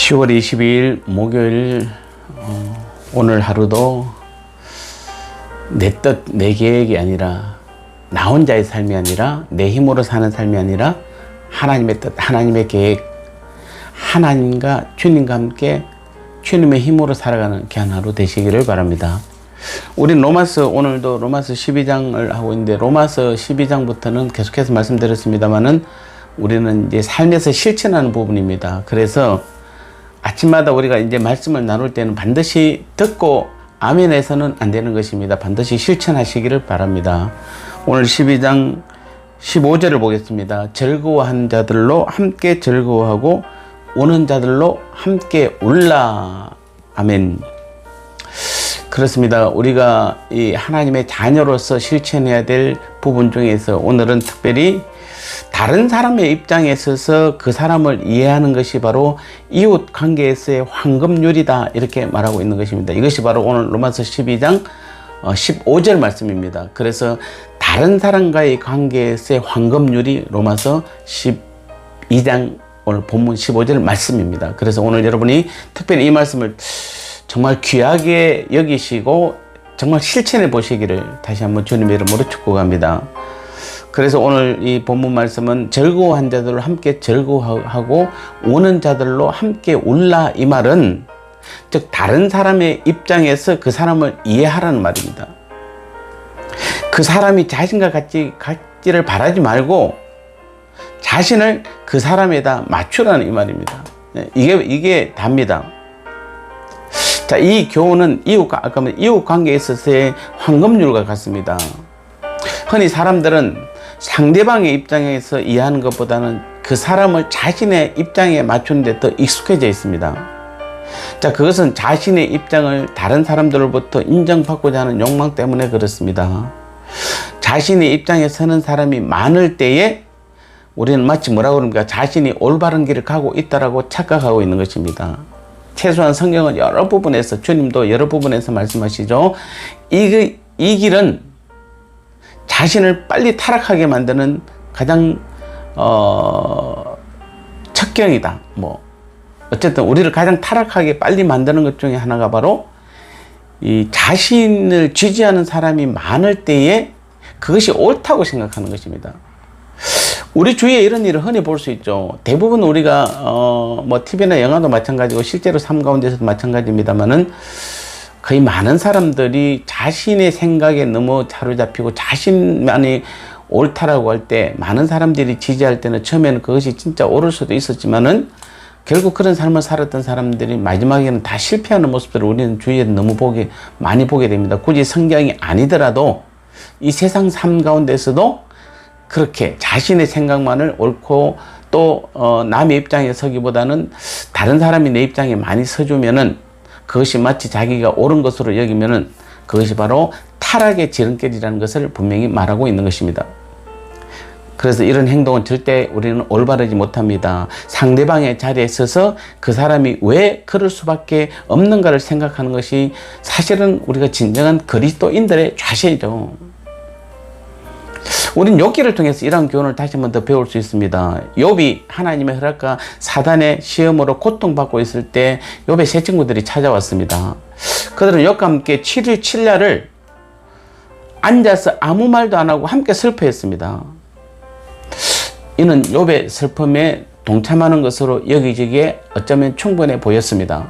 10월 22일 목요일 오늘 하루도 내 뜻, 내 계획이 아니라 나 혼자의 삶이 아니라 내 힘으로 사는 삶이 아니라 하나님의 뜻, 하나님의 계획, 하나님과 주님과 함께 주님의 힘으로 살아가는 귀한 하루 되시기를 바랍니다. 우리 오늘도 로마서 12장을 하고 있는데 로마서 12장부터는 계속해서 말씀드렸습니다만은 우리는 이제 삶에서 실천하는 부분입니다. 그래서 아침마다 우리가 이제 말씀을 나눌 때는 반드시 듣고 아멘해서는 안 되는 것입니다. 반드시 실천하시기를 바랍니다. 오늘 12장 15절을 보겠습니다. 즐거워한 자들로 함께 즐거워하고 오는 자들로 함께 울라. 아멘. 그렇습니다. 우리가 이 하나님의 자녀로서 실천해야 될 부분 중에서 오늘은 특별히 다른 사람의 입장에 서서 그 사람을 이해하는 것이 바로 이웃 관계에서의 황금률이다, 이렇게 말하고 있는 것입니다. 이것이 바로 오늘 로마서 12장 15절 말씀입니다. 그래서 다른 사람과의 관계에서의 황금률이 로마서 12장 오늘 본문 15절 말씀입니다. 그래서 오늘 여러분이 특별히 이 말씀을 정말 귀하게 여기시고 정말 실천해 보시기를 다시 한번 주님의 이름으로 축복합니다. 그래서 오늘 이 본문 말씀은 즐거워한 자들로 함께 즐거워하고 우는 자들로 함께 울라, 이 말은 즉 다른 사람의 입장에서 그 사람을 이해하라는 말입니다. 그 사람이 자신과 같기를 바라지 말고 자신을 그 사람에다 맞추라는 이 말입니다. 이게 답니다. 자, 이 교훈은 아까 이웃 관계에 있어서의 황금률과 같습니다. 흔히 사람들은 상대방의 입장에서 이해하는 것보다는 그 사람을 자신의 입장에 맞추는 데 더 익숙해져 있습니다. 자, 그것은 자신의 입장을 다른 사람들로부터 인정받고자 하는 욕망 때문에 그렇습니다. 자신의 입장에 서는 사람이 많을 때에 우리는 마치 뭐라고 그럽니까? 자신이 올바른 길을 가고 있다라고 착각하고 있는 것입니다. 최소한 성경은 여러 부분에서, 주님도 여러 부분에서 말씀하시죠. 이 길은 자신을 빨리 타락하게 만드는 가장 척경이다. 어쨌든 우리를 가장 타락하게 빨리 만드는 것 중에 하나가 바로 이 자신을 지지하는 사람이 많을 때에 그것이 옳다고 생각하는 것입니다. 우리 주위에 이런 일을 흔히 볼 수 있죠. 대부분 우리가 TV나 영화도 마찬가지고 실제로 삶 가운데서도 마찬가지입니다만은 거의 많은 사람들이 자신의 생각에 너무 사로잡히고 자신만이 옳다라고 할 때 많은 사람들이 지지할 때는 처음에는 그것이 진짜 옳을 수도 있었지만은 결국 그런 삶을 살았던 사람들이 마지막에는 다 실패하는 모습들을 우리는 주위에 너무 많이 보게 됩니다. 굳이 성경이 아니더라도 이 세상 삶 가운데서도 그렇게 자신의 생각만을 옳고 또 남의 입장에 서기보다는 다른 사람이 내 입장에 많이 서주면은 그것이 마치 자기가 옳은 것으로 여기면은 그것이 바로 타락의 지름길이라는 것을 분명히 말하고 있는 것입니다. 그래서 이런 행동은 절대 우리는 올바르지 못합니다. 상대방의 자리에 서서 그 사람이 왜 그럴 수밖에 없는가를 생각하는 것이 사실은 우리가 진정한 그리스도인들의 자세이죠. 우린 욥기를 통해서 이러한 교훈을 다시 한번 더 배울 수 있습니다. 욥이 하나님의 허락과 사단의 시험으로 고통받고 있을 때 욥의 세 친구들이 찾아왔습니다. 그들은 욥과 함께 7일 7야를 앉아서 아무 말도 안 하고 함께 슬퍼했습니다. 이는 욥의 슬픔에 동참하는 것으로 여기지기에 어쩌면 충분해 보였습니다.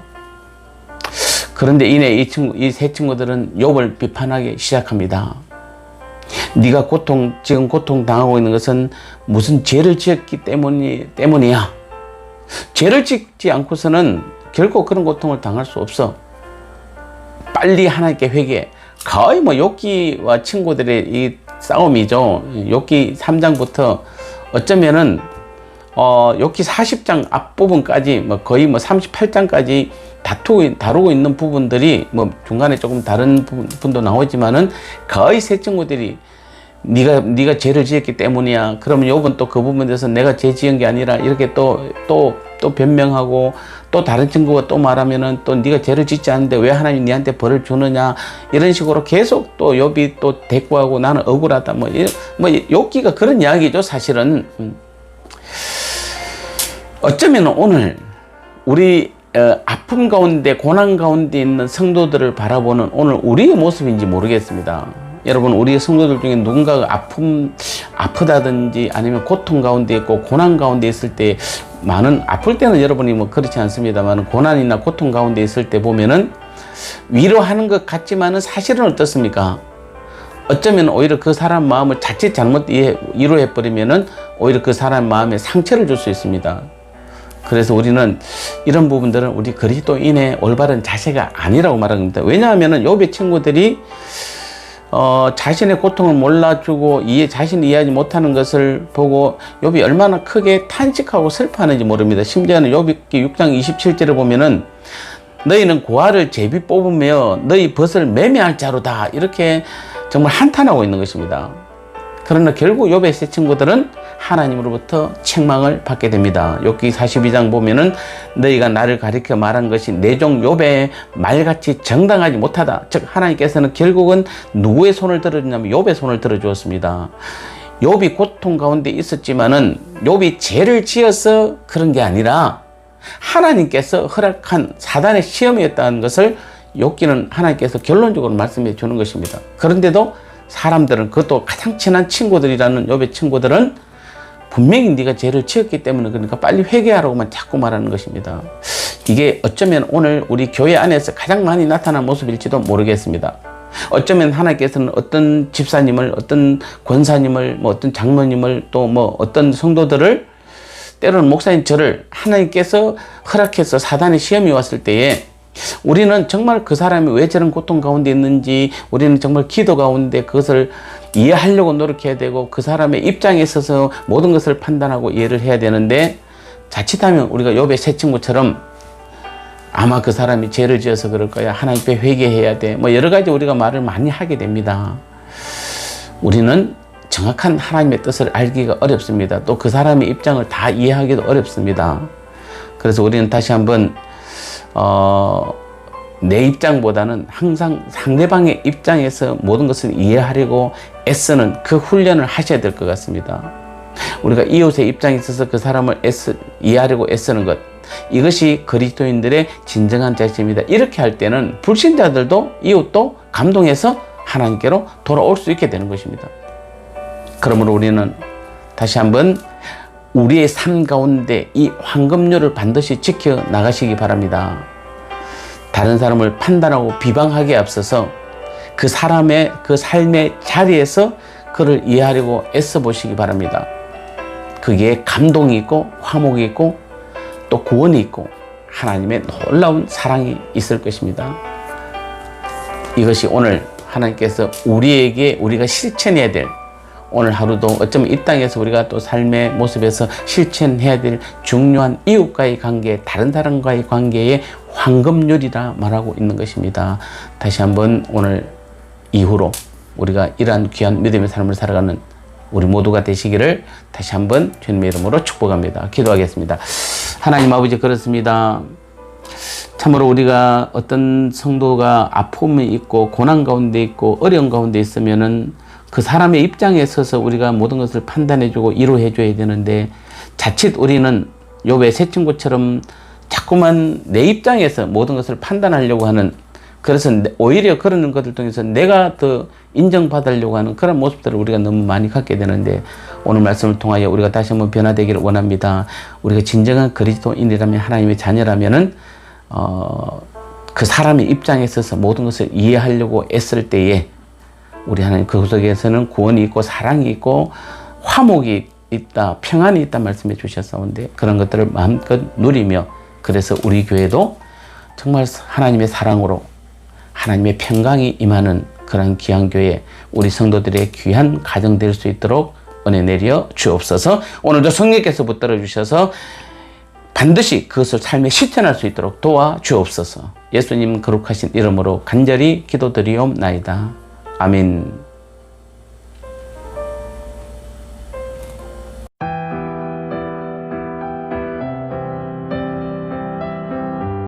그런데 이내 이 세 친구들은 욥을 비판하기 시작합니다. 네가 지금 고통 당하고 있는 것은 무슨 죄를 지었기 때문이야. 죄를 짓지 않고서는 결코 그런 고통을 당할 수 없어. 빨리 하나님께 회개해. 거의 욥기와 친구들의 이 싸움이죠. 욥기 3장부터 어쩌면은 욥기 40장 앞부분까지 거의 38장까지 다루고 있는 부분들이 중간에 조금 다른 부분도 나오지만은 거의 세 친구들이 네가 죄를 지었기 때문이야. 그러면 욥은 또 그 부분에 대해서 내가 죄 지은 게 아니라 이렇게 또 변명하고 또 다른 친구가 또 말하면은 또 네가 죄를 짓지 않는데 왜 하나님 네한테 벌을 주느냐, 이런 식으로 계속 또 욥이 또 대꾸하고 나는 억울하다 욥기가 그런 이야기죠. 사실은 어쩌면 오늘 우리 아픔 가운데 고난 가운데 있는 성도들을 바라보는 오늘 우리의 모습인지 모르겠습니다. 여러분, 우리 성도들 중에 누군가가 아프다든지 아니면 고통 가운데 있고 고난 가운데 있을 때 아플 때는 여러분이 뭐 그렇지 않습니다만 고난이나 고통 가운데 있을 때 보면은 위로하는 것 같지만은 사실은 어떻습니까? 어쩌면 오히려 그 사람 마음을 자칫 잘못 위로해버리면은 오히려 그 사람 마음에 상처를 줄 수 있습니다. 그래서 우리는 이런 부분들은 우리 그리스도인의 올바른 자세가 아니라고 말합니다. 왜냐하면은 욥의 친구들이 자신의 고통을 몰라주고 자신이 이해하지 못하는 것을 보고 욥이 얼마나 크게 탄식하고 슬퍼하는지 모릅니다. 심지어는 욥기 6장 27절에 보면은 너희는 고아를 제비 뽑으며 너희 벗을 매매할 자로다, 이렇게 정말 한탄하고 있는 것입니다. 그러나 결국 욥의 세 친구들은 하나님으로부터 책망을 받게 됩니다. 욥기 42장 보면은 너희가 나를 가리켜 말한 것이 내 종 욥의 말같이 정당하지 못하다. 즉 하나님께서는 결국은 누구의 손을 들어주냐면 욥의 손을 들어주었습니다. 욥이 고통 가운데 있었지만은 욥이 죄를 지어서 그런 게 아니라 하나님께서 허락한 사단의 시험이었다는 것을 욥기는 하나님께서 결론적으로 말씀해 주는 것입니다. 그런데도 사람들은, 그것도 가장 친한 친구들이라는 욥의 친구들은 분명히 네가 죄를 지었기 때문에 그러니까 빨리 회개하라고만 자꾸 말하는 것입니다. 이게 어쩌면 오늘 우리 교회 안에서 가장 많이 나타난 모습일지도 모르겠습니다. 어쩌면 하나님께서는 어떤 집사님을, 어떤 권사님을, 어떤 장로님을, 또 어떤 성도들을, 때로는 목사님 저를 하나님께서 허락해서 사단의 시험이 왔을 때에 우리는 정말 그 사람이 왜 저런 고통 가운데 있는지 우리는 정말 기도 가운데 그것을 이해하려고 노력해야 되고 그 사람의 입장에 있어서 모든 것을 판단하고 이해를 해야 되는데, 자칫하면 우리가 욥의 세 친구처럼 아마 그 사람이 죄를 지어서 그럴 거야, 하나님 앞에 회개해야 돼, 여러 가지 우리가 말을 많이 하게 됩니다. 우리는 정확한 하나님의 뜻을 알기가 어렵습니다. 또 그 사람의 입장을 다 이해하기도 어렵습니다. 그래서 우리는 다시 한번 내 입장보다는 항상 상대방의 입장에서 모든 것을 이해하려고 애쓰는 그 훈련을 하셔야 될 것 같습니다. 우리가 이웃의 입장에 있어서 그 사람을 이해하려고 애쓰는 것, 이것이 그리스도인들의 진정한 자세입니다. 이렇게 할 때는 불신자들도 이웃도 감동해서 하나님께로 돌아올 수 있게 되는 것입니다. 그러므로 우리는 다시 한번 우리의 삶 가운데 이 황금률을 반드시 지켜 나가시기 바랍니다. 다른 사람을 판단하고 비방하기에 앞서서 그 사람의 그 삶의 자리에서 그를 이해하려고 애써 보시기 바랍니다. 거기에 감동이 있고 화목이 있고 또 구원이 있고 하나님의 놀라운 사랑이 있을 것입니다. 이것이 오늘 하나님께서 우리가 실천해야 될, 오늘 하루도 어쩌면 이 땅에서 우리가 또 삶의 모습에서 실천해야 될 중요한 이웃과의 관계, 다른 사람과의 관계의 황금률이라 말하고 있는 것입니다. 다시 한번 오늘 이후로 우리가 이러한 귀한 믿음의 삶을 살아가는 우리 모두가 되시기를 다시 한번 주님의 이름으로 축복합니다. 기도하겠습니다. 하나님 아버지, 그렇습니다. 참으로 우리가 어떤 성도가 아픔이 있고 고난 가운데 있고 어려운 가운데 있으면은 그 사람의 입장에 서서 우리가 모든 것을 판단해주고 위로해줘야 되는데, 자칫 우리는 욥의 세 친구처럼 자꾸만 내 입장에서 모든 것을 판단하려고 하는, 그래서 오히려 그런 것들 통해서 내가 더 인정받으려고 하는 그런 모습들을 우리가 너무 많이 갖게 되는데, 오늘 말씀을 통하여 우리가 다시 한번 변화되기를 원합니다. 우리가 진정한 그리스도인이라면, 하나님의 자녀라면은 그 사람의 입장에 있어서 모든 것을 이해하려고 애쓸 때에 우리 하나님 그 속에서는 구원이 있고 사랑이 있고 화목이 있다, 평안이 있다 말씀해 주셨사온데, 그런 것들을 마음껏 누리며, 그래서 우리 교회도 정말 하나님의 사랑으로 하나님의 평강이 임하는 그런 귀한 교회, 우리 성도들의 귀한 가정 될 수 있도록 은혜 내려 주옵소서. 오늘도 성령께서 붙들어 주셔서 반드시 그것을 삶에 실천할 수 있도록 도와 주옵소서. 예수님 거룩하신 이름으로 간절히 기도드리옵나이다. 아멘.